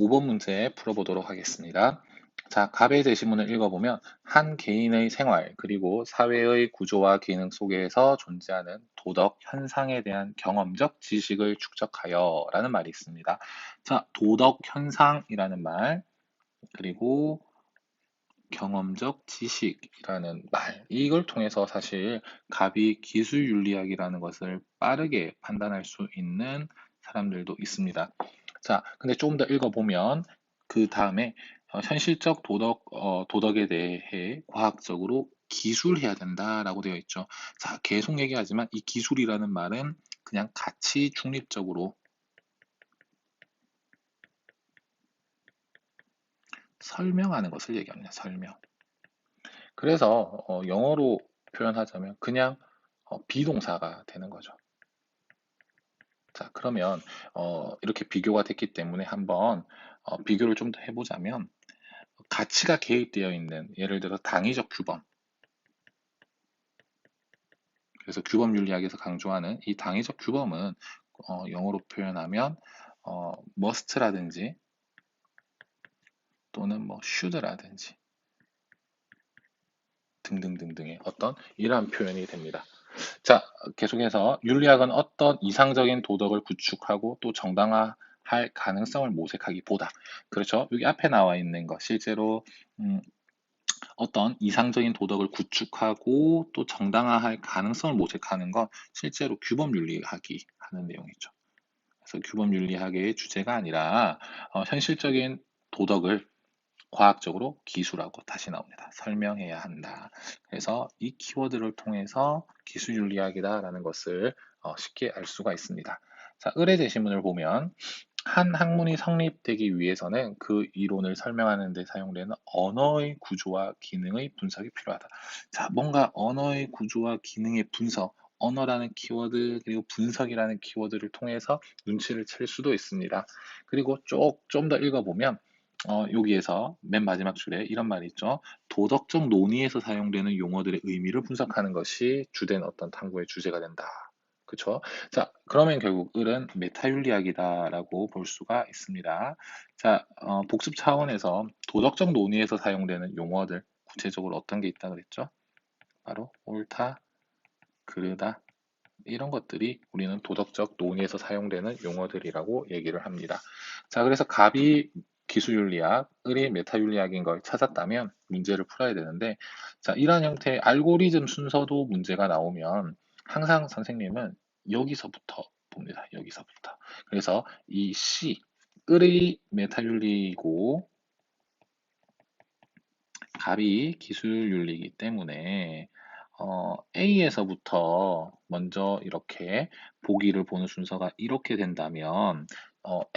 5번 문제 풀어보도록 하겠습니다. 자, 갑의 제시문을 읽어보면 한 개인의 생활 그리고 사회의 구조와 기능 속에서 존재하는 도덕 현상에 대한 경험적 지식을 축적하여 라는 말이 있습니다. 자, 도덕 현상이라는 말 그리고 경험적 지식이라는 말 이걸 통해서 사실 갑이 기술윤리학이라는 것을 빠르게 판단할 수 있는 사람들도 있습니다. 자, 근데 조금 더 읽어보면 그 다음에 현실적 도덕에 대해 과학적으로 기술해야 된다라고 되어 있죠. 자, 계속 얘기하지만 이 기술이라는 말은 그냥 가치 중립적으로 설명하는 것을 얘기합니다. 설명. 그래서 영어로 표현하자면 그냥 비동사가 되는 거죠. 자, 그러면 이렇게 비교가 됐기 때문에 한번 비교를 좀 더 해보자면 가치가 개입되어 있는 예를 들어 당위적 규범. 그래서 규범 윤리학에서 강조하는 이 당위적 규범은 영어로 표현하면 must라든지 또는 뭐 should라든지 등등등등의 어떤 이러한 표현이 됩니다. 자, 계속해서 윤리학은 어떤 이상적인 도덕을 구축하고 또 정당화할 가능성을 모색하기보다, 그렇죠? 여기 앞에 나와 있는 것, 실제로 음, 어떤 이상적인 도덕을 구축하고 또 정당화할 가능성을 모색하는 건 실제로 규범 윤리학이 하는 내용이죠. 그래서 규범 윤리학의 주제가 아니라 현실적인 도덕을 과학적으로 기술하고 다시 나옵니다. 설명해야 한다. 그래서 이 키워드를 통해서 기술윤리학이다라는 것을 쉽게 알 수가 있습니다. 자, 의뢰 제시문을 보면 한 학문이 성립되기 위해서는 그 이론을 설명하는 데 사용되는 언어의 구조와 기능의 분석이 필요하다. 자, 뭔가 언어의 구조와 기능의 분석, 언어라는 키워드 그리고 분석이라는 키워드를 통해서 눈치를 챌 수도 있습니다. 그리고 좀 더 읽어보면 여기에서 맨 마지막 줄에 이런 말이 있죠. 도덕적 논의에서 사용되는 용어들의 의미를 분석하는 것이 주된 어떤 탐구의 주제가 된다. 그쵸? 자, 그러면 결국 을은 메타윤리학이다라고 볼 수가 있습니다. 자, 복습 차원에서 도덕적 논의에서 사용되는 용어들, 구체적으로 어떤 게 있다 그랬죠? 바로 옳다, 그르다, 이런 것들이 우리는 도덕적 논의에서 사용되는 용어들이라고 얘기를 합니다. 자, 그래서 갑이 기술윤리학, 을이 메타윤리학인 걸 찾았다면 문제를 풀어야 되는데, 자, 이러한 형태의 알고리즘 순서도 문제가 나오면 항상 선생님은 여기서부터 봅니다. 여기서부터. 그래서 이 C, 을의 메타윤리이고 갑이 기술윤리이기 때문에 A에서부터 먼저 이렇게 보기를 보는 순서가 이렇게 된다면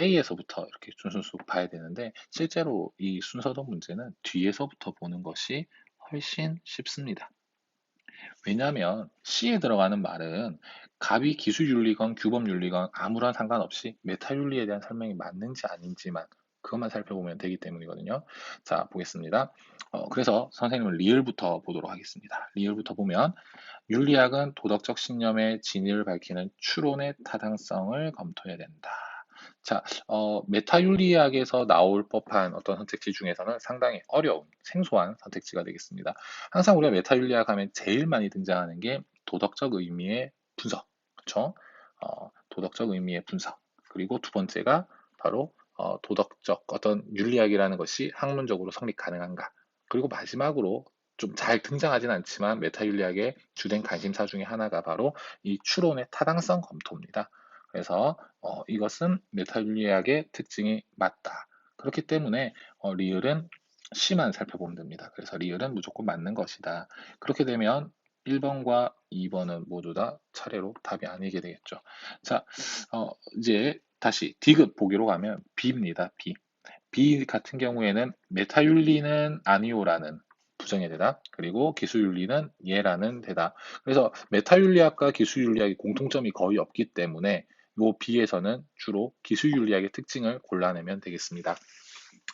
A에서부터 이렇게 순서수 봐야 되는데 실제로 이 순서도 문제는 뒤에서부터 보는 것이 훨씬 쉽습니다. 왜냐하면 C에 들어가는 말은 갑이 기술윤리건 규범윤리건 아무런 상관없이 메타윤리에 대한 설명이 맞는지 아닌지만 그것만 살펴보면 되기 때문이거든요. 자, 보겠습니다. 그래서 선생님은 리을부터 보도록 하겠습니다. 리을부터 보면 윤리학은 도덕적 신념의 진위를 밝히는 추론의 타당성을 검토해야 된다. 자, 메타윤리학에서 나올 법한 어떤 선택지 중에서는 상당히 어려운, 생소한 선택지가 되겠습니다. 항상 우리가 메타윤리학 하면 제일 많이 등장하는 게 도덕적 의미의 분석, 그렇죠? 도덕적 의미의 분석. 그리고 두 번째가 바로 도덕적 어떤 윤리학이라는 것이 학문적으로 성립 가능한가. 그리고 마지막으로 좀 잘 등장하진 않지만 메타윤리학의 주된 관심사 중에 하나가 바로 이 추론의 타당성 검토입니다. 그래서 이것은 메타윤리학의 특징이 맞다. 그렇기 때문에 리을은 C만 살펴보면 됩니다. 그래서 리을은 무조건 맞는 것이다. 그렇게 되면 1번과 2번은 모두 다 차례로 답이 아니게 되겠죠. 자, 이제 다시 D급 보기로 가면 B입니다. B. B 같은 경우에는 메타윤리는 아니오라는 부정의 대답, 그리고 기술윤리는 예라는 대답. 그래서 메타윤리학과 기술윤리학의 공통점이 거의 없기 때문에 이 B에서는 주로 기술윤리학의 특징을 골라내면 되겠습니다.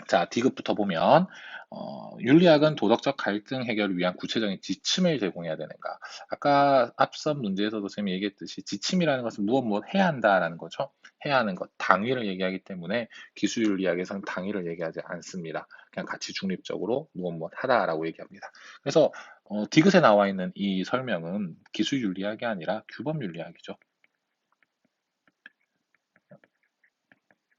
자, 디귿부터 보면 윤리학은 도덕적 갈등 해결을 위한 구체적인 지침을 제공해야 되는가? 아까 앞선 문제에서도 선생님이 얘기했듯이 지침이라는 것은 무엇 해야 한다라는 거죠. 해야 하는 것, 당위를 얘기하기 때문에 기술윤리학에서는 당위를 얘기하지 않습니다. 그냥 가치 중립적으로 무엇 하다라고 얘기합니다. 그래서 디귿에 나와 있는 이 설명은 기술윤리학이 아니라 규범윤리학이죠.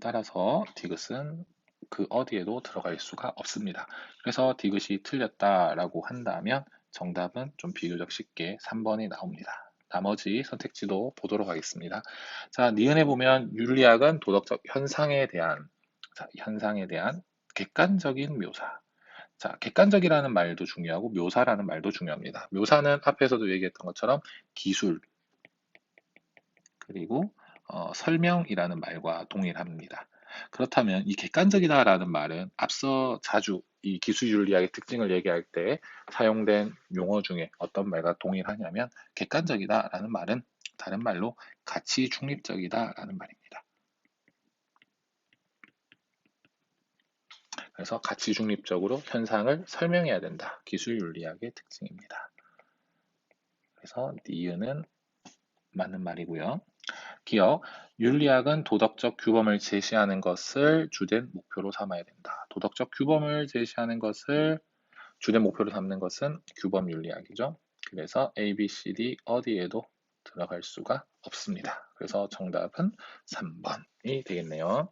따라서 디귿은 그 어디에도 들어갈 수가 없습니다. 그래서 디귿이 틀렸다라고 한다면 정답은 좀 비교적 쉽게 3번이 나옵니다. 나머지 선택지도 보도록 하겠습니다. 자, 니은에 보면 윤리학은 도덕적 현상에 대한, 자, 현상에 대한 객관적인 묘사. 자, 객관적이라는 말도 중요하고 묘사라는 말도 중요합니다. 묘사는 앞에서도 얘기했던 것처럼 기술, 그리고 설명이라는 말과 동일합니다. 그렇다면 이 객관적이다라는 말은 앞서 자주 이 기술윤리학의 특징을 얘기할 때 사용된 용어 중에 어떤 말과 동일하냐면 객관적이다라는 말은 다른 말로 가치 중립적이다라는 말입니다. 그래서 가치 중립적으로 현상을 설명해야 된다. 기술윤리학의 특징입니다. 그래서 니은은 맞는 말이고요. 기억, 윤리학은 도덕적 규범을 제시하는 것을 주된 목표로 삼아야 된다. 도덕적 규범을 제시하는 것을 주된 목표로 삼는 것은 규범 윤리학이죠. 그래서 A, B, C, D 어디에도 들어갈 수가 없습니다. 그래서 정답은 3번이 되겠네요.